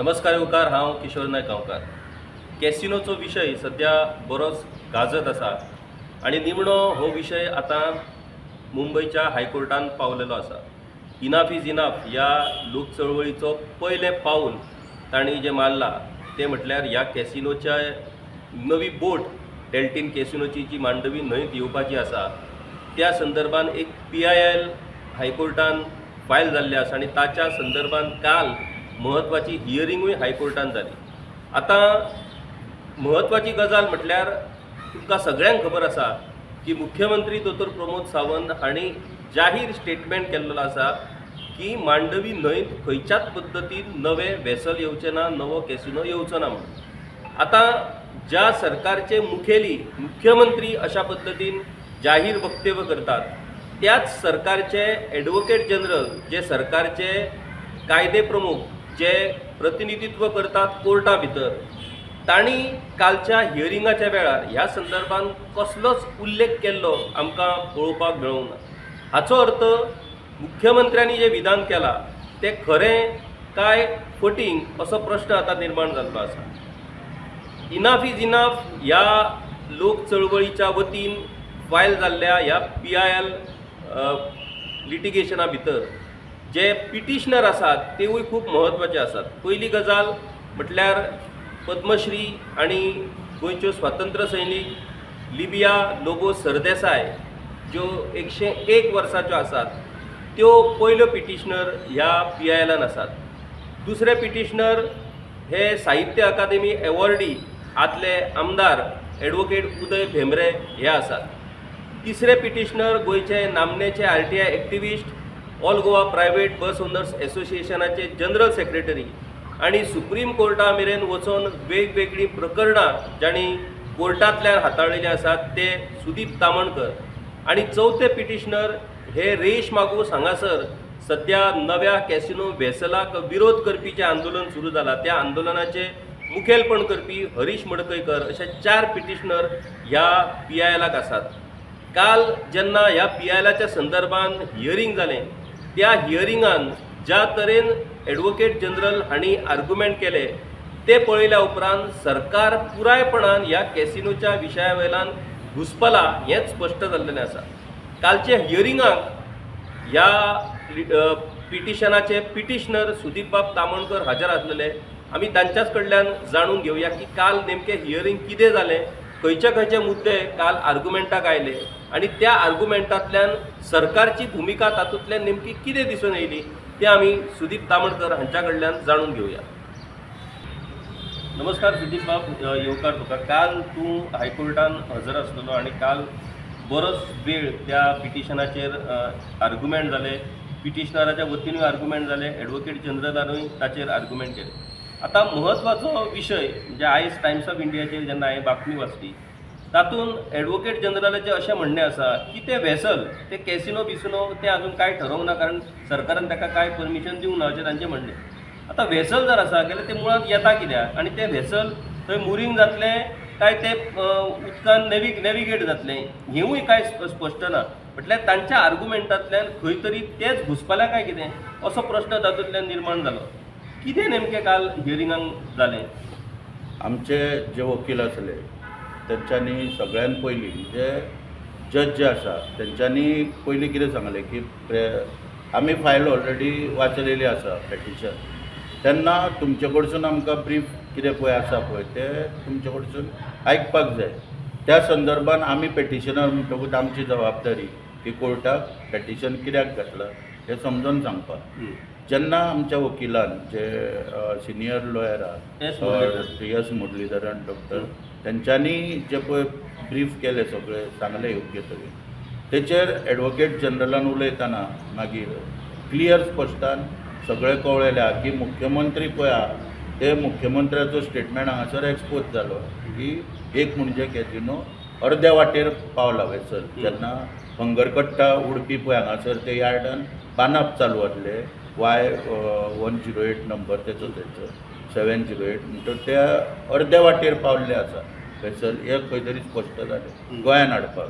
नमस्कार युवकार, हांव किशोर नायक गांवकार. कॅसिनोचो विशय सध्या बरोच गाजत आसा आणि निमणो हो विशय आता मुंबईच्या हायकोर्टान पावलेलो आसा. इनाफ इज इनाफ ह्या लोक चळवळीचो पयलें पाऊल तांणी जे मारला ते म्हटल्यार ह्या कॅसिनोच्या नवी बोट डेल्टीन कॅसिनोची जी मांडवी न्हंयत येवपाची आसा त्या संदर्भान एक PIL हायकोर्टान फायल जाल्ली आसा आणि ताच्या संदर्भान काल महत्वाची हियरिंगूय हायकोर्टान जाली. आता महत्वाची गजाल म्हटल्यार तुमकां सगळ्यांक खबर आसा की मुख्यमंत्री दोतोर प्रमोद सावंत हांणी जाहीर स्टेटमेंट केल्लो आसा की मांडवी न्हंयत खंयच्याच पद्दतीन नवे वेसल येवचे ना, नवो कॅसिनो येवचो ना म्हणून. आता ज्या सरकारचे मुखेली मुख्यमंत्री अशा पद्दतीन जाहीर वक्तव्य करतात त्याच सरकारचे ॲडव्होकेट जनरल जे सरकारचे कायदे प्रमुख जे प्रतिनिधित्व करतात कोर्टा भितर तांणी कालच्या हियरिंगाच्या वेळार ह्या संदर्भान कसलोच उल्लेख केल्लो आमकां पळोवपाक मेळूंक ना. हाचो अर्थ मुख्यमंत्र्यांनी जे विधान केलां तें खरें काय फटींग असो प्रश्न आतां निर्माण जाल्लो आसा. इनाफ इज इनाफ ह्या लोक चळवळीच्या वतीन फायल जाल्ल्या ह्या PIL लिटिगेशना भितर जे पिटिशनर आसात तेवूय खूब महत्वाचे आसात. पयली गजाल म्हटल्यार पद्मश्री आणि गोंयच्यो स्वातंत्र्य सैनीक लिबिया लोबो सरदेसाय ज्यो 101 वर्साच्यो आसात त्यो पयल्यो पिटिशनर ह्या PILान आसात. दुसरे पिटिशनर हे साहित्य अकादेमी एवॉर्डी आदले आमदार ॲडव्होकेट उदय भेंब्रे हे आसात. तिसरे पिटिशनर गोंयचे नामनेचे RTI activist, all Goa private bus owners असोसिएशनाचे जनरल सेक्रेटरी आणि सुप्रीम कोर्टा मेरेन वचून वेगवेगळी प्रकरणां जांणी कोर्टांतल्यान हाताळिल्लीं आसात ते सुदीप तामणकर. आणि चौथे पिटिशनर हे रेश मागूस हांगासर सध्या नव्या कॅसिनो वेसलाक विरोध करपी जें आंदोलन सुरू जालां त्या आंदोलनाचे मुखेलपण करपी हरीश मडकयकर अशे 4 पिटिशनर ह्या PILाक आसात. काल जेन्ना ह्या PILाच्या संदर्भान हियरिंग जालें त्या हियरिंगान ज्या तरेन ॲडव्होकेट जनरल हांणी आर्ग्युमेंट केले ते पळयल्या उपरांत सरकार पुरायपणान ह्या कॅसिनोच्या विशया वयल्यान घुस्पला हेंच स्पश्ट जाल्लें आसा. कालच्या हियरिंगाक ह्या पिटिशनाचे पिटिशनर सुदीप बाब तामणकर हाजीर आसलेले. आमी तांच्याच कडल्यान जाणून घेवया की काल नेमकें हियरिंग कितें जालें, खंयचे मुद्दे काल आर्ग्युमेंटाक आयले आणि त्या आर्ग्युमेंटांतल्यान सरकारची भूमिका तातूंतल्यान नेमकी कितें दिसून येयली तें आमी सुदीप तामणकर हांच्या कडल्यान जाणून घेवया. नमस्कार सुदीप बाब, येवकार तुका. काल तूं हायकोर्टान हजर आसलेलो आणि काल बरोच वेळ त्या पिटिशनाचेर आर्ग्युमेंट जाले, पिटिशनराच्या वतीनूय आर्ग्युमेंट जाले, ॲडव्होकेट जनरलानूय ताचेर आर्ग्युमेंट केले. आता महत्वाचो विशय म्हणजे आयज टायम्स ऑफ इंडियाचेर जेन्ना हांवें बातमी वाचली तातूंत ॲडव्होकेट जनरलाचें अशें म्हणणें आसा की ते वेसल ते कॅसिनो बिसिनो ते अजून कांय ठरोवंक ना कारण सरकारान ताका कांय परमिशन दिवंक ना अशें तांचें म्हणणें. आता वेसल जर आसा जाल्यार ते मुळांत येता कित्याक आणि ते वेसल थंय मुरींग जातलें काय ते उदकान नेविगेट जातलें हेंवूय कांय स्पश्ट ना. म्हटल्यार तांच्या आर्ग्युमेंटांतल्यान खंय तरी तेच घुसपल्या काय कितें असो प्रश्न तातूंतल्यान निर्माण जालो. कितें नेमकें काल हियरिंगाक जालें? आमचे जे वकील आसले तेंच्यांनी सगळ्यान पयलीं जे जज जे आसा तेंच्यांनी पयलीं कितें सांगलें की आमी फायल ऑलरेडी वाचलेली आसा पेटिशन, तेन्ना तुमचे कडसून आमकां ब्रीफ कितें पळय आसा पळय ते तुमचे कडसून आयकपाक जाय. त्या संदर्भान आमी पेटिशनर म्हणटकूच आमची जबाबदारी की कोर्टाक पेटिशन कित्याक घातलां हें समजून सांगपाक. जेन्ना आमच्या वकिलान जे सिनियर लॉयर आहात एस मुरलीधरन डॉक्टर तेंच्यांनी जे पळय ब्रीफ केले सगळे सांगले योग्य तरेन तेचेर ॲडव्होकेट जनरलान उलयतना मागीर क्लियर स्पश्टान सगळें कळयल्या की मुख्यमंत्री पळय आहा ते मुख्यमंत्र्याचो स्टेटमेंट हांगासर एक्सपोज जालो की एक म्हणजे कॅसिनो अर्द्या वाटेर पावला वेसल. जेन्ना हंगरकट्टा उडपी पळय हांगासर ते यार्डान बांदप चालू आसले Y108 नंबर तेचो 708 म्हणटकूच त्या अर्द्या वाटेर पावल्ले आसा वेसल हे खंय तरी स्पश्ट जालें गोंयान हाडपाक.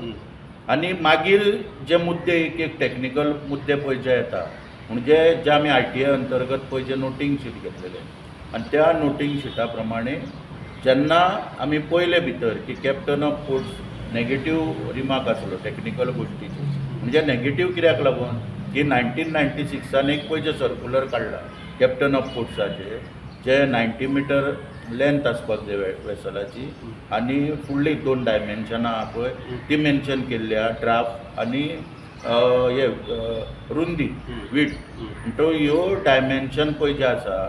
आनी मागीर जे मुद्दे एक टॅक्निकल मुद्दे पळय जे येता म्हणजे जे आमी RTI अंतर्गत पळय जे नोटींग शीट घेतलेले आणि त्या नोटींग शिटा प्रमाणे जेन्ना आमी पयले भितर की captain of ports negative remark आसलो टॅक्निकल गोश्टीचो म्हणजे नेगेटीव कित्याक लागून की 1996 एक पयचे सर्क्युलर काडला कॅप्टन ऑफ पोर्ट्साचे जे 90 मिटर लेंथ आसपाक जाय वेसलाची आनी फुडली 2 डायमेन्शनां आहा पळय ती मेन्शन केल्ल्या ड्राफ्ट आनी हे रुंदी वीट तो ह्यो डायमेन्शन पळय जे आसा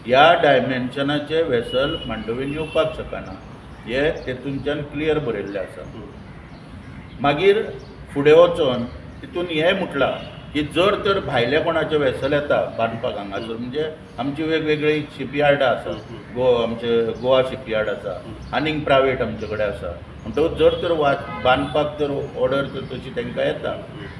ह्या डायमेन्शनाचे वेसल मांडवीन येवपाक शकना हे तेतूनच्यान क्लियर बरयल्लें आसा मागीर फुडें वचोन तितून हें म्हटलां की जर तर भायले कोणाचे वेसल येता बांदपाक हांगासर म्हणजे आमची वेगवेगळी शिपयार्डां आसा आमचे गोवा शिपयार्ड आसा आनीक प्रायवेट आमचे कडेन आसा म्हणटकूच जर तर बांदपाक जर ऑर्डर तर तशी तांकां येता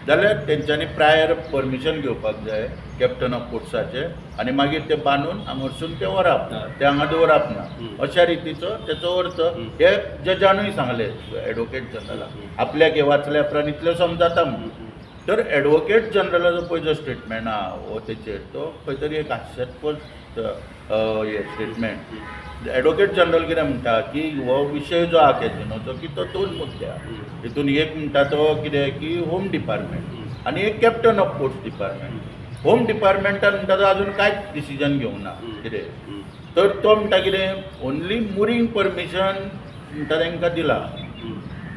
जाल्यार तेंच्यांनी प्रायर परमिशन घेवपाक जाय कॅप्टन ऑफ पोर्ट्साचे आनी मागीर ते बांदून हांगासून ते व्हरप ते हांगा दवरप ना अशा रितीचो तेचो अर्थ हे जजानूय सांगले एडवोकेट जनरलाक आपल्याक हे वाचल्या उपरांत इतलें समजता म्हणून तर एडवोकेट जनरलाचो पळय जो स्टेटमेंट आहा हो तेचेर तो खंय तरी एक हास्यास्पद हे स्टेटमेंट एडवोकेट जनरल कितें म्हणटा की हो विशय जो आहा कॅसिनोचो की तो 2 मुद्दे आहा हितून एक म्हणटा तो कितें की होम डिपार्टमेंट आनी एक captain of ports department home डिपार्टमेंटान म्हणटा तो आजून कांयच डिसिजन घेवंक ना कितें तर तो म्हणटा कितें ओन्ली मुरींग परमिशन म्हणटा तांकां दिलां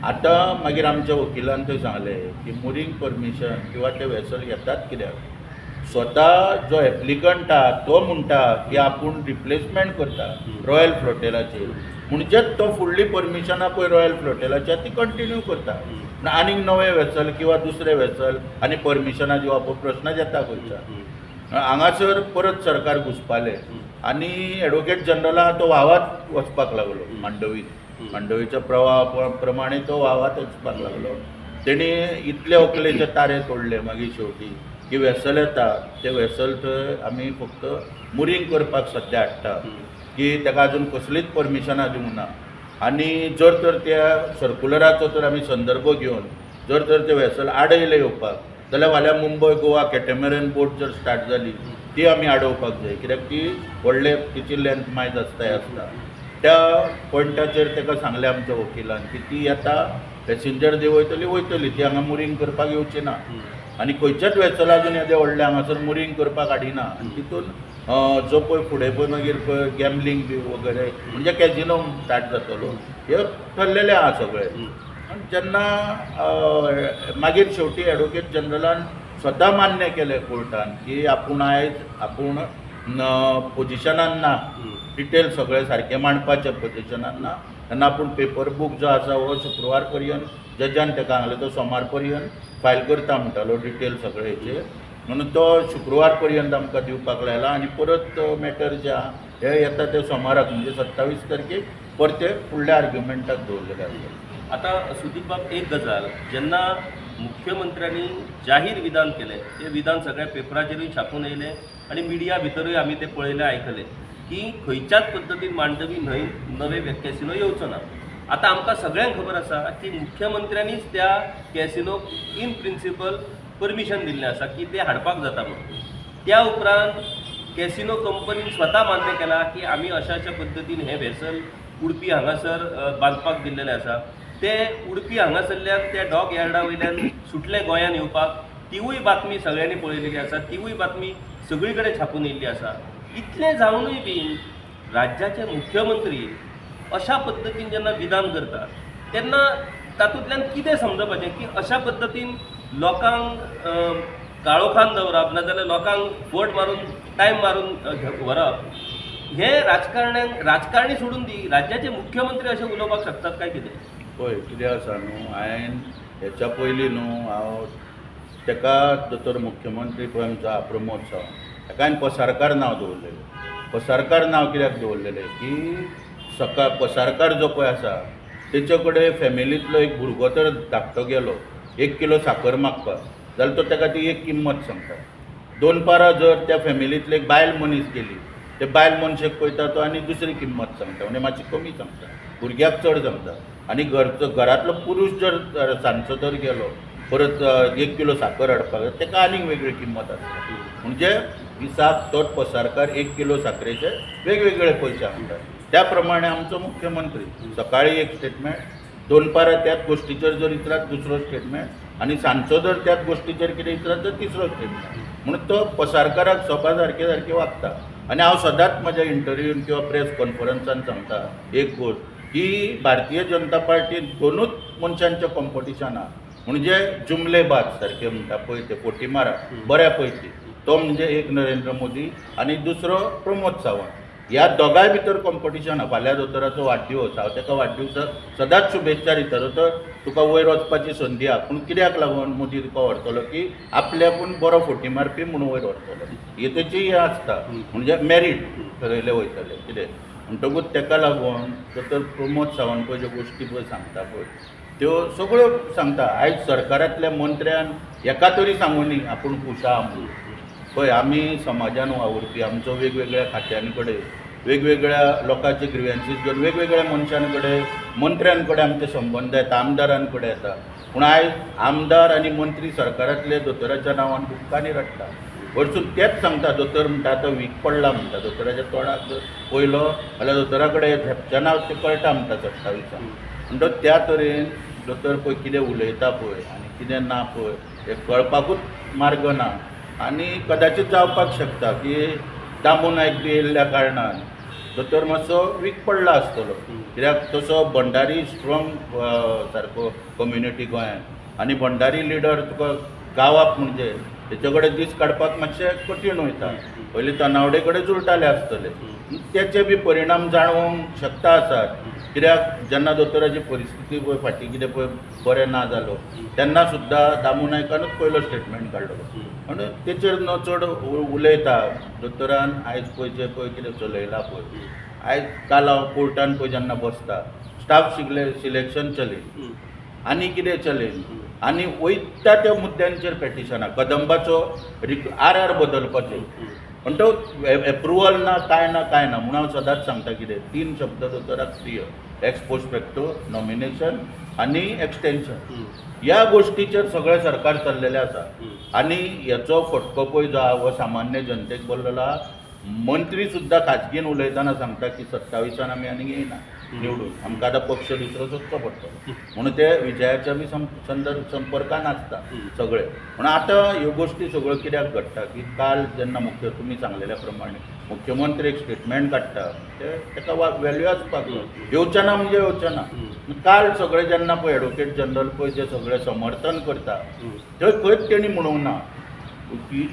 आतां मागीर आमच्या वकिलान थंय सांगलें की मुरींग परमिशन किंवा ते वेसल येतात कित्याक स्वता जो एप्लिकंट आहा तो म्हणटा की आपूण रिप्लेसमेंट करता रॉयल फ्लोटेलाचेर म्हणजेच तो फुडली परमिशनां पळय रॉयल फ्लोटेलाच्या ती कंटिन्यू करता आनीक नवें वेसल किंवा दुसरें वेसल आनी परमिशनां दिवप हो प्रश्न येता खंयचा हांगासर परत सरकार घुसपालें आनी एडवोकेट जनरलाक तो वावात वचपाक लागलो मांडवीच्या प्रवाहा प्रमाणे तो वावात वचपाक लागलो तेणी इतले अकलेचे तारे तोडले मागीर शेवटी की वेसल येता ते वेसल थंय आमी फक्त मुरींग करपाक सद्या हाडटा की ताका आजून कसलीच परमिशनां दिवंक ना आनी जर तर त्या सर्क्युलराचो तर आमी संदर्भ घेवन जर तर ते वेसल आडयले येवपाक जाल्यार फाल्यां मुंबय गोवा कॅटेमरन बोट जर स्टार्ट जाली ती आमी आडोवपाक जाय कित्याक ती व्हडले तिची लेंथ मायज आसता त्या पॉयंटाचेर ताका सांगलें आमच्या वकिलान की ती येता पॅसेंजर वयतली ती हांगा मुरींग करपाक येवची ना आनी खंयच्याच वेसल आजून येदे व्हडले हांगासर मुरींग करपाक हाडिना आनी तितून जो पळय फुडें पळय मागीर पळय गॅमलींग बी वगैरे म्हणजे कॅजिनो स्टार्ट जातलो हे ठरलेलें आहा सगळें आनी जेन्ना मागीर शेवटी एडवोकेट जनरलान स्वता मान्य केलें कोर्टान की आपूण आपूण पोजिशनान ना डिटेल सगळें सारकें मांडपाचें पोजिशनान ना तेन्ना आपूण पेपर बूक जो आसा हो शुक्रवार पर्यंत जजान ताका सांगलें तो सोमार पर्यंत फायल करता म्हणटालो डिटेल सगळे हेचे म्हणून तो शुक्रवार पर्यंत आमकां दिवपाक लायला आनी परत मॅटर जे आहा हे येता ते सोमाराक म्हणजे 27 तारखेक परते फुडल्या आर्ग्युमेंटाक दवरलेले आसता आता सुदीप बाब एक गजाल जेन्ना मुख्यमंत्र्यांनी जाहीर विधान केलें तें विधान सगळ्या पेपराचेरूय छापून येयलें आनी मिडिया भितरूय आमी तें पळयलें आयकलें की खंयच्याच पद्दतीन मांडवी न्हंय नवे कॅसिनो येवचो ना आतां आमकां सगळ्यांक खबर आसा की मुख्यमंत्र्यांनीच त्या कॅसिनोक इन प्रिंसिपल परमिशन दिल्लें आसा की ते हाडपाक जाता म्हणून त्या उपरांत कॅसिनो कंपनीन स्वता मान्य केला की आमी अशा पद्दतीन हें वेसल उडपी हांगासर बांदपाक दिल्लेलें आसा ते उडपी हांगासरल्यान त्या डॉक यार्डा वयल्यान सुटले गोंयान येवपाक तिवूय बातमी सगळ्यांनी पळयलेली आसा तिवूय बातमी सगळी कडेन छापून येयल्ली आसा इतलें जावनूय बीन राज्याचे मुख्यमंत्री अशा पद्दतीन जेन्ना विधान करतात तेन्ना तातूंतल्यान कितें समजपाचें की अशा पद्दतीन लोकांक काळोखान दवरप नाजाल्यार लोकांक फोट मारून टायम मारून व्हरप हे राजकारणी सोडून दी राज्याचे मुख्यमंत्री अशें उलोवपाक शकतात काय कितें पळय कितें आसा न्हू हांवें हेच्या पयलीं न्हू हांव ताका दोतोर मुख्यमंत्री पळय आमचो आहा प्रमोद सावंत ताका हांवें पसारकार नांव दवरलेलें पसारकार नांव कित्याक दवरलेलें की पसारकार जो पळय आसा तेचे कडेन फॅमिलींतलो एक भुरगो तर धाकटो गेलो 1 किलो साकर मागपाक जाल्यार तो ताका ती एक किंमत सांगता 2 पारां जर त्या फॅमिलींतले एक बायल मनीस गेली ते बायल मनशेक पळयता तो आनी दुसरी किंमत सांगता म्हणजे मातशी कमी सांगता भुरग्याक चड सांगता आनी घरांतलो पुरूश जर सांजचो तर गेलो परत 1 किलो साखर हाडपाक जाय ताका आनीक वेगळी किंमत आसता. म्हणजे दिसाक तोच पसारकार 1 किलो साखरेचे वेगवेगळे पयशे हाडटात. त्या प्रमाणे आमचो मुख्यमंत्री सकाळी एक स्टेटमेंट, दोनपारां त्याच गोश्टीचेर जर इतरात दुसरो स्टेटमेंट आनी सांजचो जर त्याच गोश्टीचेर कितें इतरात तर तिसरो स्टेटमेंट. म्हणून तो पसारकाराक सोपा सारके सारके वागता. आनी हांव सदांच म्हज्या इंटरव्यून किंवा प्रेस कॉन्फरन्सान सांगता एक गोश्ट की भारतीय जनता पार्टीन दोनूच मनशांचें कॉम्पिटिशन आहा. म्हणजे जुमलेबाज सारखे म्हणटा पळय ते पोटीमारा बऱ्या पैकी, तो म्हणजे एक नरेंद्र मोदी आनी दुसरो प्रमोद सावंत. ह्या दोगांय भितर कॉम्पिटिशन आहा. फाल्यां दोतोराचो वाडदिवस, हांव ताका वाडदिवसाक सदांच शुभेच्छा दितालो. तर तुका वयर वचपाची संदी आहा, पूण कित्याक लागून मोदी तुका व्हरतलो की आपल्याकून बरो फोटी मारपी म्हणून वयर व्हरतलो. हे तेची हें आसता, म्हणजे मेरीट थरयले वयतले कितें. म्हणटकूच ताका लागून दोतोर प्रमोद सावंत पळय ज्यो गोश्टी पळय सांगता पळय त्यो सगळ्यो सांगता. आयज सरकारांतल्या मंत्र्यान एका तरी सांगूनी आपूण खूश आहा म्हणून. पळय आमी समाजान वावुरपी, आमचो वेगवेगळ्या खात्यां कडेन वेगवेगळ्या लोकांचे ग्रिव्हन्सीस घेवन वेगवेगळ्या मनशां कडेन मंत्र्यां कडेन आमचे संबंद येता, आमदारां कडेन येता. पूण आयज आमदार आनी मंत्री सरकारांतले दोतोराच्या नांवान बुक्कांनी रडटा. वरसून तेच सांगता, दोतोर म्हणटा आतां वीक पडला म्हणटा. दोतोराच्या तोंडाक जर पयलो जाल्यार दोतोरा कडेन झेपचें ना तें कळटा म्हणटा 27. म्हणटच त्या तरेन दोतोर पळय कितें उलयता पळय आनी कितें ना पळय हें कळपाकूच मार्ग ना. आनी कदाचीत जावपाक शकता की दामू नायक बी येयल्ल्या कारणान दोतोर मातसो वीक पडला आसतलो. कित्याक तसो भंडारी स्ट्रॉंग सारको कम्युनिटी गोंयांत, आनी भंडारी लिडर तुका गावप म्हणजे तेचे कडेन दीस काडपाक मातशें कठीण वयता. पयलीं तनावडे कडेन जुळटाले आसतले. तेचे बी परिणाम जावंक शकता आसात. कित्याक जेन्ना दोतोराची परिस्थिती पळय फाटीं कितें पळय बरें ना जालो तेन्ना सुद्दां दामू नायकानूच पयलो स्टेटमेंट काडलो. म्हणून तेचेर न चड उलयता. दोतोरान आयज पळय जें पळय कितें चलयलां पळय, आयज काल हांव कोर्टान पळय जेन्ना बसता, स्टाफ सिलेक्शन चलयन आनी कितें चलयन आनी वयता त्या मुद्द्यांचेर पेटिशनां, कदंबाचो आर बदलपाचो. पण तो एप्रुवल ना काय ना म्हणून हांव सदांच सांगता कितें 3 शब्द दोतोराक प्रिय: एक्स पोस्ट फॅक्टो, नॉमिनेशन आनी एक्सटेन्शन. ह्या गोश्टीचेर सगळें सरकार चल्लेलें आसा. आनी हेचो फटको पळय जो आहा हो सामान्य जनतेक बसलेलो आहा. मंत्री सुद्दां खाजगीन उलयतना सांगता की 27 आमी आनीक येयना निवडून, आमकां आतां पक्ष दुसरो सोदचो पडटलो. म्हणून ते विजयाच्या बी संपर्कान आसता सगळे. म्हणून आतां ह्यो गोश्टी सगळ्यो कित्याक घडटा की काल जेन्ना तुमी सांगलेल्या प्रमाणे मुख्यमंत्री एक स्टेटमेंट काडटा तेका व्हॅल्यू आसपाक येवचें ना म्हणजे येवचें ना. काल सगळे जेन्ना पळय एडवोकेट जनरल पळय जे सगळें समर्थन करता थंय खंयच तेणी म्हणूंक ना.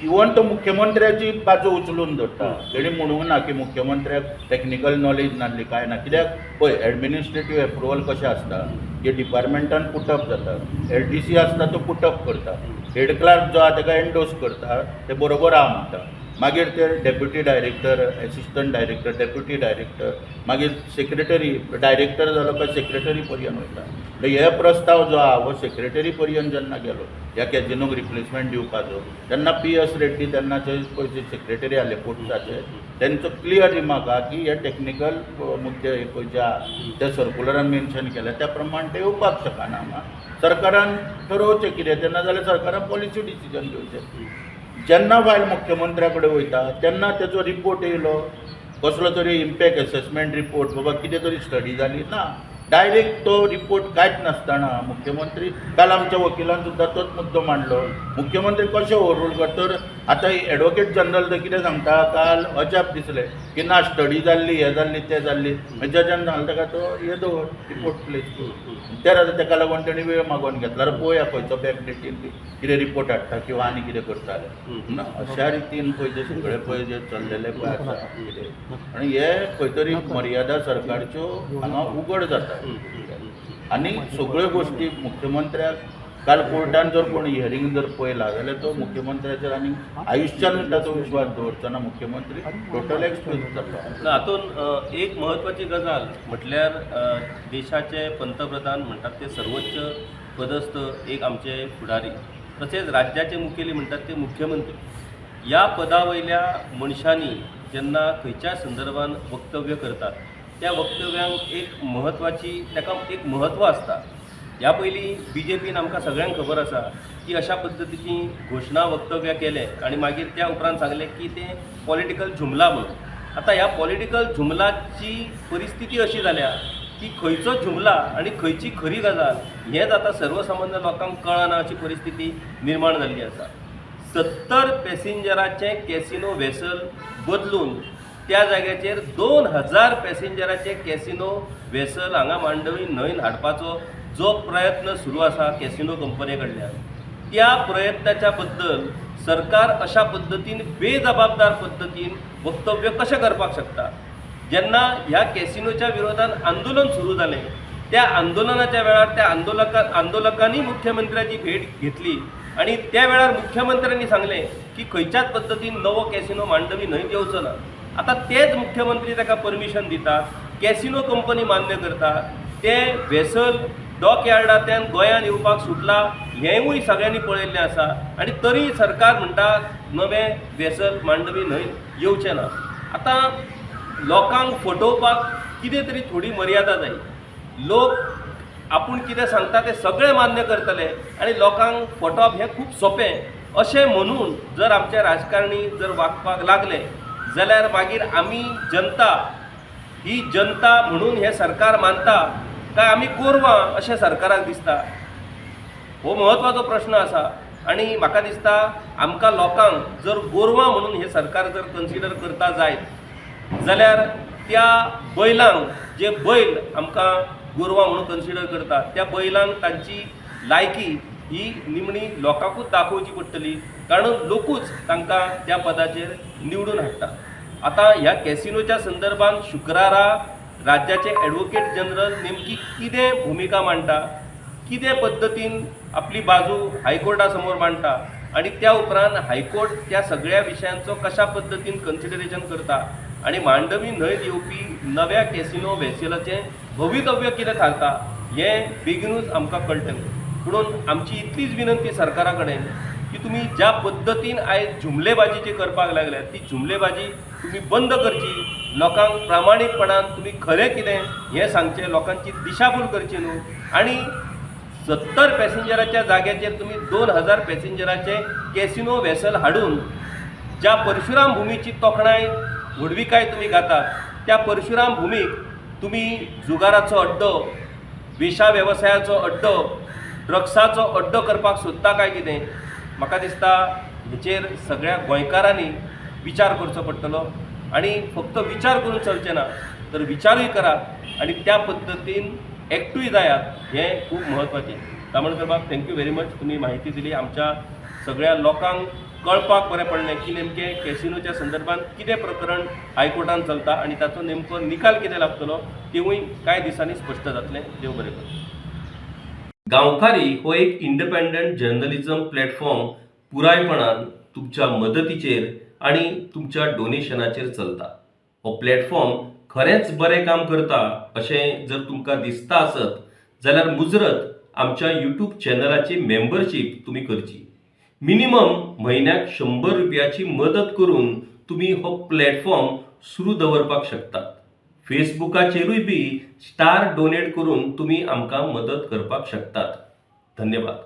इवन तो मुख्यमंत्र्याची बाजू उचलून धरता. तेणी म्हणूंक ना की मुख्यमंत्र्याक टॅक्निकल नॉलेज नासली काय ना. कित्याक पळय एडमिनिस्ट्रेटीव एप्रुवल कशें आसता की डिपार्टमेंटान पुटअप जाता, LDC आसता तो पुटअप करता, हेड क्लार्क जो आहा ताका एंडोस करता, ते बरोबर आहा म्हणटा. मागीर ते deputy director, assistant director, deputy director, मागीर सेक्रेटरी, डायरेक्टर जालो काय सेक्रेटरी पर्यंत वयता. हे प्रस्ताव जो आहा हो सेक्रेटरी पर्यंत जेन्ना गेलो ह्या कॅजिनोक रिप्लेसमेंट दिवपाचो, तेन्ना PS रेड्डी तेन्नाचे पयलीं सेक्रेटरी आसले पोर्ट्साचे, तेंचो क्लियर रिमार्क आहा की हे टॅक्निकल मुद्दे पळय जे आहा ते सर्कुलरान मेन्शन केल्या त्या प्रमाण ते येवपाक शकना. सरकारान ठरोवचें कितें, तेन्ना जाल्यार सरकारान पॉलिसी डिसिजन घेवचें. जेन्ना फायल मुख्यमंत्र्या कडेन वयता तेन्ना तेचो रिपोर्ट येयलो, कसलो तरी इम्पॅक्ट असेसमेंट रिपोर्ट, बाबा कितें तरी स्टडी जाली ना. डायरेक्ट तो रिपोर्ट कांयच नासतना मुख्यमंत्री, काल आमच्या वकिलान सुद्दां तोच मुद्दो मांडलो, मुख्यमंत्री कशें ओवररूल करता. तर आतां एडवोकेट जनरल तर कितें सांगता, काल अजाप दिसलें की ना स्टडी जाल्ली, हें जाल्ली तें जाल्ली. जजान सांगलें ताका तो हे दवर रिपोर्ट प्लेस तर आतां ताका लागून तेणी वेळ मागोवन घेतला. जाल्यार पळोवया खंयचो बॅकडेटीन कितें रिपोर्ट हाडटा किंवा आनी कितें करताले. अशा रितीन पळय जे सगळे पळय जे चल्लेले पळय आसा कितें, आनी हे खंय तरी मर्यादा सरकारच्यो हांगा उघड जाता. आनी सगळ्यो गोश्टी मुख्यमंत्र्याक काल कोर्टान जर कोण हियरींग जर पळयला जाल्यार तो मुख्यमंत्र्याचेर आनी आयुश्यान ताचो विश्वास दवरचो ना. मुख्यमंत्री टोटल एक्सप्रेस जाता. हातूंत एक म्हत्वाची गजाल म्हटल्यार देशाचे पंतप्रधान म्हणटात ते सर्वोच्च पदस्थ एक आमचे फुडारी, तशेंच राज्याचे मुखेली म्हणटात ते मुख्यमंत्री. या पदा वयल्या मनशांनी जेन्ना खंयच्या संदर्भान वक्तव्य करतात त्या वक्तव्यांक एक म्हत्वाची ताका एक म्हत्व आसता. ह्या पयलीं BJPन आमकां सगळ्यांक खबर आसा की अशा पद्दतीची घोशणा वक्तव्य केले आणि मागीर त्या उपरांत सांगले की ते पॉलिटिकल जुमला म्हणून. आता ह्या पॉलिटिकल जुमलाची परिस्थिती अशी जाल्या की खंयचो जुमला आणि खंयची खरी गजाल हेंच आतां सर्वसामान्य लोकांक कळना अशी परिस्थिती निर्माण जाल्ली आसा. 70 पॅसेंजराचें कॅसिनो व्हेसल बदलून त्या जाग्याचेर 2000 पॅसेंजराचें कॅसिनो व्हेसल हांगा मांडवी न्हंयन हाडपाचो जो प्रयत्न सुरू आसा कॅसिनो कंपनी कडल्यान, त्या प्रयत्नाच्या बद्दल सरकार अशा पद्दतीन बेजबाबदार पद्दतीन वक्तव्य कशें करपाक शकता. जेन्ना ह्या कॅसिनोच्या विरोधान आंदोलन सुरू जालें त्या आंदोलनाच्या वेळार त्या आंदोलकांनी मुख्यमंत्र्याची भेट घेतली आणि त्या वेळार मुख्यमंत्र्यांनी सांगलें की खंयच्याच पद्दतीन नवो कॅसिनो मांडवी न्हंयत येवचो ना. आता तेच मुख्यमंत्री ताका परमिशन दिता, कॅसिनो कंपनी मान्य करता, ते व्हेसल डॉक यार्डांतल्यान गोंयांत येवपाक सुटला हेंवूय सगळ्यांनी पळयल्लें आसा आणि तरी सरकार म्हणटा नवें व्हेसल मांडवी न्हंयत येवचें ना. आतां लोकांक फटोवपाक कितें तरी थोडी मर्यादा जाय. लोक आपूण कितें सांगता तें सगळें मान्य करतले आणि लोकांक फटोवप हें खूब सोंपें अशें म्हणून जर आमचे राजकारणी जर वागपाक लागले जाल्यार मागीर आमी जनता ही जनता म्हणून हें सरकार मानता काय आमी गोरवां अशें सरकाराक दिसता. हो म्हत्वाचो प्रश्न आसा आणि म्हाका दिसता आमकां लोकांक जर गोरवां म्हणून हें सरकार जर कन्सिडर करता जायत जाल्यार त्या बैलांक जे बैल आमकां गोरवां म्हणून कन्सिडर करता त्या बैलांक तांची लायकी ही निमणी लोकांकूच दाखोवची पडटली कारण लोकूच तांकां त्या पदाचेर निवडून हाडटा. आतां ह्या कॅसिनोच्या संदर्भात शुक्रारा राज्याचे ॲडव्होकेट जनरल नेमकी कितें भुमिका मांडटा, कितें पद्दतीन आपली बाजू हायकोर्टा समोर मांडटा आणि त्या उपरांत हायकोर्ट त्या सगळ्या विशयांचो कशा पद्दतीन कन्सिडरेशन करता आणि मांडवी न्हंयत येवपी नव्या कॅसिनो व्हेसलाचें भवितव्य कितें थारता हें बेगीनूच आमकां कळटलें. म्हणून आमची इतलीच विनंती सरकारा कडेन की तुमी ज्या पद्दतीन आयज जुमलेबाजी करपाक लागल्यात ती जुमलेबाजी तुमी बंद करची. लोकांक प्रामाणीकपणान तुमी खरें कितें हें सांगचें, लोकांची दिशाभूल करची न्हू आणि 70 पॅसेंजराच्या जाग्याचेर तुमी 2000 पॅसेंजराचे कॅसिनो व्हेसल हाडून ज्या परशुराम भुमीची तोखणाय व्हडविकाय तुमी घातात त्या परशुराम भुमीक तुमी जुगाराचो अड्डो, वेशा वेवसायाचो अड्डो, ड्रग्साचो अड्डो करपाक सोदता काय कितें. म्हाका दिसता हेचेर सगळ्या गोंयकारांनी विचार करचो पडटलो आणि फक्त विचार करून चलचें ना तर विचारूय करात आणि त्या पद्दतीन एक्टूय जायात हें खूब म्हत्वाचें. तामणकर बाब थँक्यू व्हेरी मच. तुम्ही माहिती दिली. आमच्या सगळ्या लोकांक कळपाक बरें पडलें की नेमकें कॅसिनोच्या संदर्भात कितें प्रकरण हायकोर्टान चलता आणि ताचो नेमको निकाल कितें लागतलो तेवूय कांय दिसांनी स्पश्ट जातलें. देव बरें करूं. गांवकारी हो एक इंडिपेंडंट जर्नलिझम प्लॅटफॉर्म पुरायपणान तुमच्या मदतीचेर आणि तुमच्या डोनेशनाचेर चलता. हो प्लॅटफॉर्म खरेंच बरें काम करता अशें जर तुमकां दिसता आसत जाल्यार मुजरत आमच्या यूट्यूब चॅनलाची मेंबरशीप तुमी करची. मिनिमम म्हयन्याक 100 रुपयाची मदत करून तुमी हो प्लॅटफॉर्म सुरू दवरपाक शकतात. फेसबुकाचेरूय बी स्टार डोनेट करून तुमी आमकां मदत करपाक शकतात. धन्यवाद.